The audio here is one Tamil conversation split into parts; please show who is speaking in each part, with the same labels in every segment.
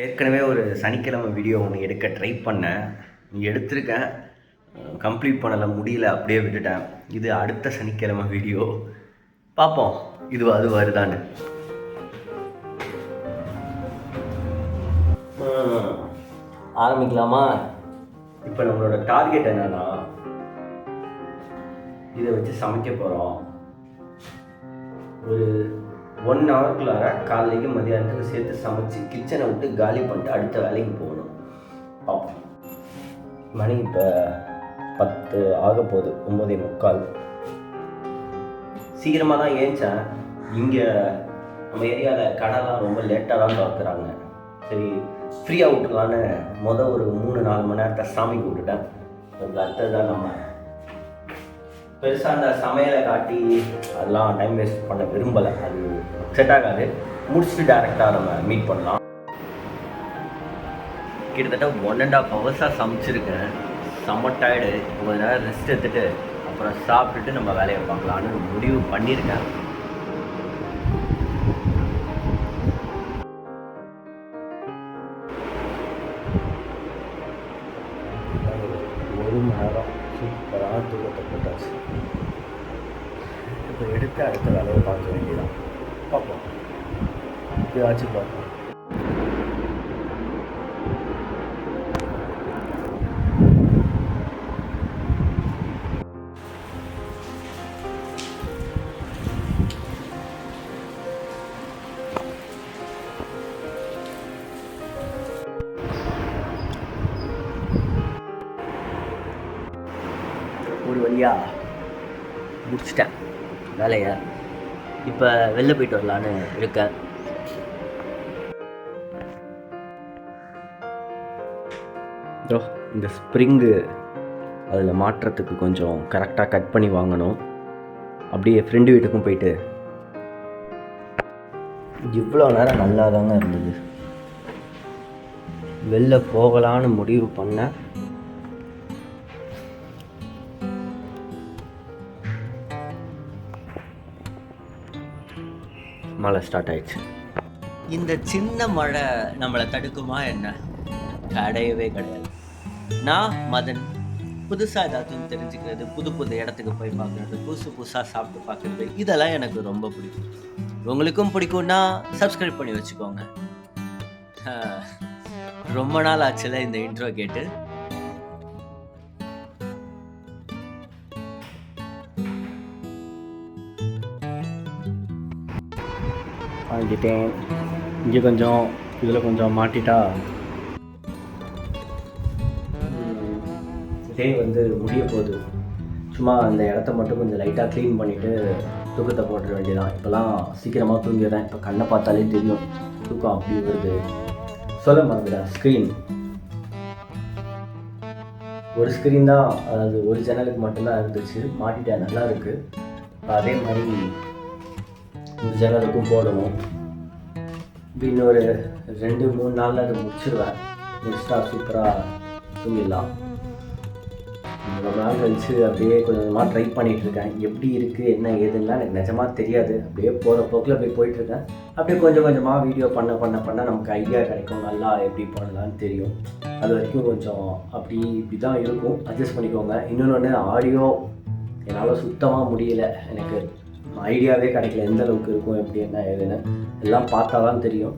Speaker 1: ஏற்கனவே ஒரு சனிக்கிழமை வீடியோ ஒன்று எடுக்க ட்ரை பண்ணேன், எடுத்திருக்கேன். கம்ப்ளீட் பண்ணலை, முடியல, அப்படியே விட்டுட்டேன். இது அடுத்த சனிக்கிழமை வீடியோ. பார்ப்போம் அது வருதான்னு. ஆரம்பிக்கலாமா? இப்போ நம்மளோட டார்கெட் என்னன்னா, இதை வச்சு சமைக்க போகிறோம். ஒரு 1 ஹவருக்குள்ளார காலைக்கு மதியானத்துக்கு சேர்த்து சமைச்சு கிச்சனை விட்டு காலி பண்ணிட்டு அடுத்த வேலைக்கு போகணும். பார்ப்போம். மணி இப்போ 10 ஆக போகுது, 9:45. சீக்கிரமாக தான் ஏஞ்சேன். இங்கே நம்ம ஏரியாவில் கடைலாம் ரொம்ப லேட்டாக தான் திறக்கிறாங்க. சரி, ஃப்ரீயாக விட்டுலான்னு ஒரு 3-4 மணி நேரத்தை சாமிக்கு விட்டுட்டேன். அடுத்தது தான் நம்ம பெருசாக அந்த சமையலை காட்டி அதெல்லாம் டைம் வேஸ்ட் பண்ண விரும்பலை. அது செட் ஆகாது. முடிச்சுட்டு டேரெக்டாக நம்ம மீட் பண்ணலாம். கிட்டத்தட்ட 1.5 ஹவர்ஸாக சமைச்சிருக்கேன். செம்ம டயர்டு. கொஞ்ச நேரம் ரெஸ்ட் எடுத்துகிட்டு அப்புறம் சாப்பிட்டுட்டு நம்ம வேலையை பார்க்கலான்னு முடிவு பண்ணியிருக்கேன். ஒரு மணி நேரம் சூப்பராக தூக்கத்தை போட்டாச்சு. இப்போ எடுத்து அடுத்த வேலையை பார்க்க வேண்டியதான். பார்ப்போம், எப்பயாச்சும் பார்ப்போம். ஒரு வழியாக முடிச்சிட்டேன் வேலையை. இப்போ வெளில போயிட்டு வரலான்னு இருக்கேன். இந்த ஸ்ப்ரிங்கு அதில் மாட்டுறதுக்கு கொஞ்சம் கரெக்டாக கட் பண்ணி வாங்கணும். அப்படியே ஃப்ரெண்டு வீட்டுக்கும் போயிட்டு இவ்வளோ நேரம் நல்லா தாங்க இருந்தது. வெளில போகலான்னு முடிவு பண்ணேன். மழை ஸ்டார்ட் ஆயிடுச்சு. இந்த சின்ன மழை நம்மளை தடுக்குமா என்ன? கிடையவே கிடையாது. நான் மதன். புதுசாக ஏதாச்சும் தெரிஞ்சுக்கிறது, புது புது இடத்துக்கு போய் பார்க்குறது, புதுசாக சாப்பிட்டு பார்க்குறது, இதெல்லாம் எனக்கு ரொம்ப பிடிக்கும். உங்களுக்கும் பிடிக்கும்னா சப்ஸ்கிரைப் பண்ணி வச்சுக்கோங்க. ரொம்ப நாள் ஆச்சுல இந்த இன்ட்ரோ கேட்டு. வாங்கிட்டேன். இங்கே கொஞ்சம், இதில் கொஞ்சம் மாட்டிட்டா டே முடிய போகுது. சும்மா அந்த இடத்த மட்டும் கொஞ்சம் லைட்டாக க்ளீன் பண்ணிவிட்டு தூக்கத்தை போட்டுற வேண்டியதான். இப்போலாம் சீக்கிரமாக தூங்கிடுறேன். இப்போ கண்ணை பார்த்தாலே தெரியும் தூக்கம் அப்படி வருது. சொல்ல மறந்துட்டேன், ஸ்க்ரீன் ஒரு ஸ்க்ரீன் தான், அதாவது ஒரு சேனலுக்கு மட்டும்தான் இருந்துச்சு. மாட்டிட்டேன், நல்லா இருக்குது. அதே மாதிரி இந்த சேனலுக்கும் போடணும். இன்னொரு 2-3 நாளில் அதை முடிச்சிடுவேன். முடிச்சிட்டா சூப்பராக தூங்கிடலாம். ரொம்ப நாள் கழிச்சு அப்படியே கொஞ்சமாக ட்ரை பண்ணிகிட்ருக்கேன். எப்படி இருக்குது என்ன ஏதுன்னா எனக்கு நிஜமாக தெரியாது. அப்படியே போகிற போக்கில் அப்படியே போயிட்டுருக்கேன். அப்படியே கொஞ்சம் கொஞ்சமாக வீடியோ பண்ண நமக்கு ஐடியா கிடைக்கும். நல்லா எப்படி பண்ணலான்னு தெரியும். அது வரைக்கும் கொஞ்சம் இப்படி தான் இருக்கும். அட்ஜஸ்ட் பண்ணிக்கோங்க. இன்னொன்று, ஆடியோ என்னால் சுத்தமாக முடியலை. எனக்கு ஐடியாவே கிடைக்கல எந்த அளவுக்கு இருக்கும், எப்படி என்ன ஏதுன்னு. எல்லாம் பார்த்தா தான் தெரியும்.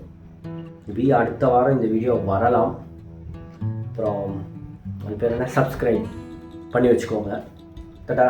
Speaker 1: அடுத்த வாரம் இந்த வீடியோ வரலாம். அப்புறம் அது பேர் என்ன, சப்ஸ்கிரைப் பண்ணி வச்சுக்கோங்க. டாடா.